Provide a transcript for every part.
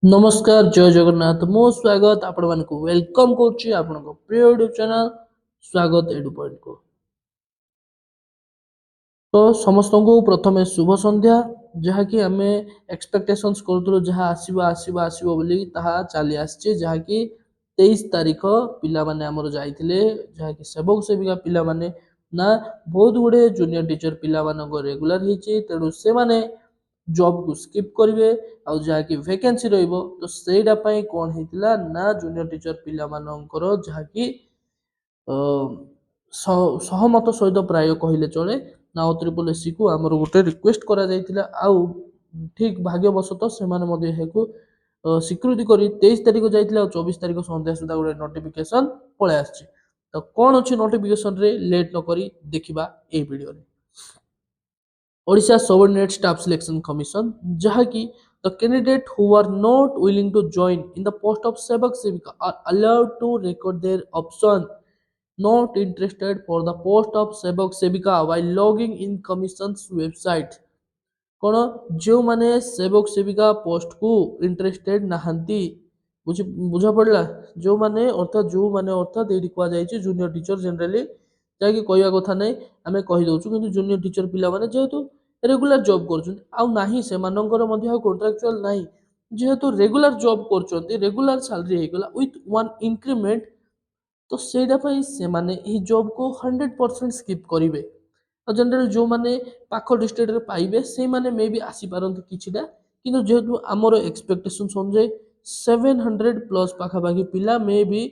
नमस्कार जय जगन्नाथ मो स्वागत आपण मानक वेलकम करुच्ची आपण प्रिय यूट्यूब चैनल स्वागत एडु पॉइंट को। तो समस्त को प्रथमे शुभ संध्या जहा कि आमे एक्सपेक्टेशंस करथुलो जहा आसीबो आसीबो आसीबो बोली ताहा चली आछे जहा कि 23 तारिख पिला माने हमर जाइथिले जहा कि सेवक सेविका पिला माने ना बहुत गुडे जूनियर टीचर पिला मानको रेगुलर हिची तेडु से माने जॉब को स्किप करिवे आ जहा कि वैकेंसी रहइबो तो सेडा पई कोन हेतिला ना जूनियर टीचर पिला मानकर जहा कि सहमत सहित प्राय कहले चले ना ट्रिपल एससी को आमर गोटे रिक्वेस्ट करा जाइतिला आउ ठीक भाग्यवशत से माने मध्ये हेकु स्वीकृति करी 23 तारिख जाइतिला 24 तारिख संध्या सुधा गोटे नोटिफिकेशन पळे आछि। तो कोन अछि नोटिफिकेशन रे लेट न करी देखिबा ए वीडियो रे। Odisha Subordinate Staff Selection Commission जहा कि the candidate who are not willing to join in the post of Sevak Sevika are allowed to record their option not interested for the post of Sevak Sevika while logging in commission's website। कोन जो माने सेवक सेविका post को interested नहांती बुझा पड़ला जो माने अर्थात एडी कुआ जायछि जूनियर टीचर जनरली जाकि कहया कथा नै आमे कहि दोछु किंतु जूनियर टीचर पिला माने जेहेतु रेगुलर जॉब करछन आ नाही से मानकर मध्ये कॉन्ट्रैक्चुअल नाही जेहेतु रेगुलर जॉब करछन्ती रेगुलर सैलरी हे गेला विथ वन इंक्रीमेंट तो सेडा पई से माने ई जॉब को 100% स्किप करिवे। जनरल जो माने पाख डिस्ट्रिक्ट रे पाइबे से माने मे भी आसी पारंती किछिटा किंतु जेहेतु हमर एक्सपेक्टेशन समझे 700 प्लस पाखा पाखी पिला मे भी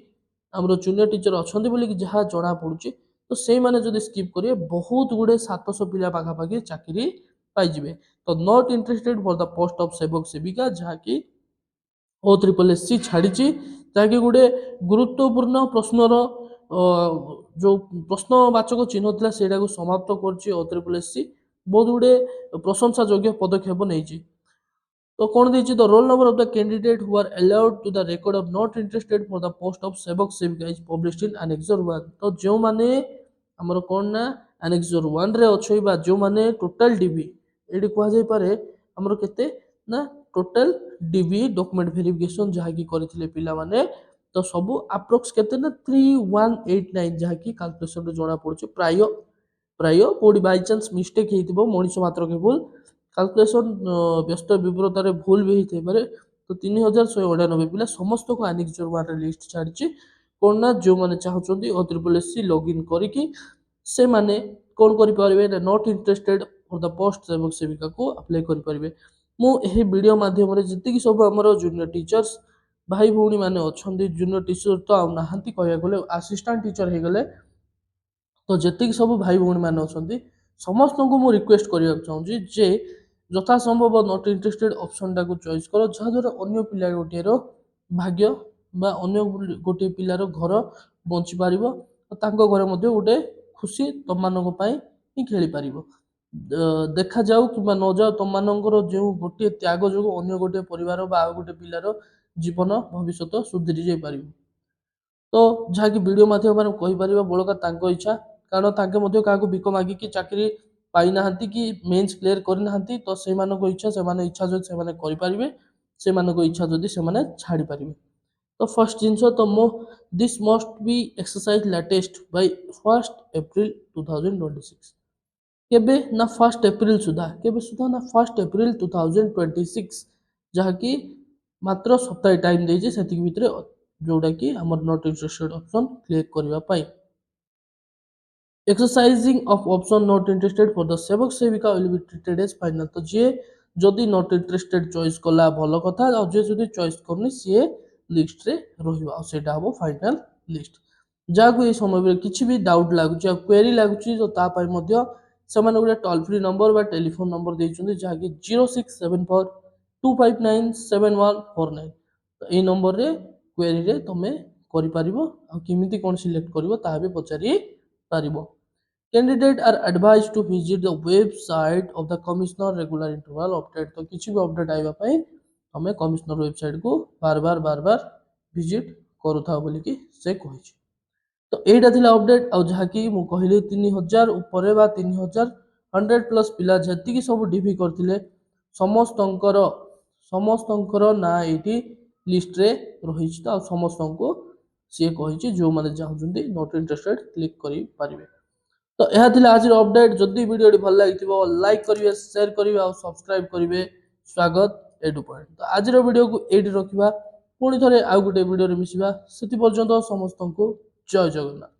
हमर जूनियर टीचर अछंती बोली कि जहा जणा पडुची तो से माने जदी स्किप करिए बहुत गुडे 700 पिला पाखा पाखी चाकरी पाई जिवे। तो not interested for the post of Sevak सेविका जहा कि ओ ट्रिपल एससी छाड़ीची ताकि गुडे गुरुत्वपूर्ण प्रश्नर जो प्रश्नवाचक चिन्ह थिला सेडा को समाप्त करछि ओ ट्रिपल एससी बहुत गुडे प्रशंसा योग्य पदक्षेप नेछि। तो कौन देछि the roll number of the candidate who are allowed to the record of not interested for the post of Sevak Sevika is published in annexure 1। तो जो माने हमर कोन ना एनेक्सर 1 रे अछि बा जो माने टोटल डीबी एडी कहै जाय पारे हमर केते ना टोटल डीबी डॉक्यूमेंट वेरिफिकेशन जहा कि करथिले पिला माने तो सब अप्रोक्स केते ना 3189 जहा कि कैलकुलेशन रे जोना पड़छ प्राय प्राय कोडी बाय चांस मिस्टेक हेतिबो मनिष मात्र के भूल कैलकुलेशन व्यस्त विवरता रे भूल भी हेते पारे तो 3198 पिला समस्त को एनेक्सर 1 रे लिस्ट छाडछि कोन ना जो माने चाहछन्ती ओ ट्रिपल एससी लॉगिन करिकि से माने कोन करि पारबे ना not interested for the post सेवक सेविका को अप्लाई करि पारबे। मु एही वीडियो माध्यम रे जति कि सब हमर जूनियर टीचर्स भाई भौणी माने अछन्ती जूनियर टीचर तो आ नाहंती कहया गले असिस्टेंट टीचर हे गले तो जति कि सब भाई भौणी माने अछन्ती समस्त को मु रिक्वेस्ट करिया चाहूची जे यथा संभव नॉट इंटरेस्टेड ऑप्शन टा को चॉइस करो जहा द्वारा अन्य पिला गोटे रो भाग्य बा अन्य गोटे पिलार घर बंची पारिबो तांको घर मध्ये गोटे खुशी तमानको पई ही खेली पारिबो देखा जाऊ कि न जाऊ तमानकर जो गोटे त्याग जो अन्य गोटे परिवार बा गोटे पिलार जीवन भविष्य सुधरी जाई पारिबो। तो जहा कि वीडियो माध्यम रे कहि पारिबा बळका तांको इच्छा कारण तांके मध्ये काको बिक मागी कि चाकरी पाई नाहंती कि मेंस क्लियर करि नाहंती तो से मानको इच्छा से माने इच्छा जो से माने करि पारिबे से मानको इच्छा जदी से माने छाडी पारिबे। तो फर्स्ट जिंस तो मो this must be exercise latest by 1 अप्रैल 2026 केबे ना 1 अप्रैल सुधा केबे सुधा ना 1 अप्रैल 2026 जहा कि मात्र सप्ताह टाइम देजे सेति भितरे जोडा कि हमर नॉट इंटरेस्टेड ऑप्शन क्लिक करबा पाई। Exercising of option not interested for the Sevak Sevika will be treated as final. तो जे जदी नॉट इंटरेस्टेड चॉइस कला भलो कथा आ जे जदी चॉइस करनी से लिस्ट रे रहिबा आ सेटा हबो फाइनल लिस्ट। जाको ए समय रे किछि भी डाउट लागुची आ क्वेरी लागुची तो ता पई मध्ये समान गुडे टोल फ्री नंबर बा टेलीफोन नंबर देइछुंदी जहा कि 0674 259 7149 तो ए नंबर रे क्वेरी रे तमे करि पारिबो आ किमिति कोन सिलेक्ट करबो ता भी पचारि पारिबो। Candidate are advised to visit the website of the commissioner regular interval update। तो किछि भी अपडेट आइबा पई हमें कमिश्नर वेबसाइट को बार बार विजिट करूथा बोली कि से कहिछि। तो एटा थिला अपडेट आ जहा कि मु कहिले 3000 ऊपर बा 3100 प्लस पिला जति कि सब डीवी करथिले समस्तंकर ସମସ୍ତଙ୍କର ନାଁ ଏଇଠି ଲିଷ୍ଟରେ ରହିଛି ତ ଆଉ ସମସ୍ତଙ୍କୁ ସିଏ କହିଛି ଯେଉଁମାନେ ଚାହୁଁଛନ୍ତି ନଟ୍ ଇଣ୍ଟରେଷ୍ଟେଡ୍ କ୍ଲିକ୍ କରିପାରିବେ। ତ ଏହା ଥିଲା ଆଜିର ଅପଡେଟ୍। ଯଦି ଭିଡ଼ିଓଟି ଭଲ ଲାଗିଥିବ ଲାଇକ୍ କରିବେ, ସେୟାର କରିବେ ଆଉ ସବସ୍କ୍ରାଇବ୍ କରିବେ। ସ୍ୱାଗତ ଏଡୁ ପଏଣ୍ଟ। ତ ଆଜିର ଭିଡ଼ିଓକୁ ଏଇଠି ରଖିବା, ପୁଣି ଥରେ ଆଉ ଗୋଟେ ଭିଡ଼ିଓରେ ମିଶିବା। ସେଥି ପର୍ଯ୍ୟନ୍ତ ସମସ୍ତଙ୍କୁ ଜୟ ଜଗନ୍ନାଥ।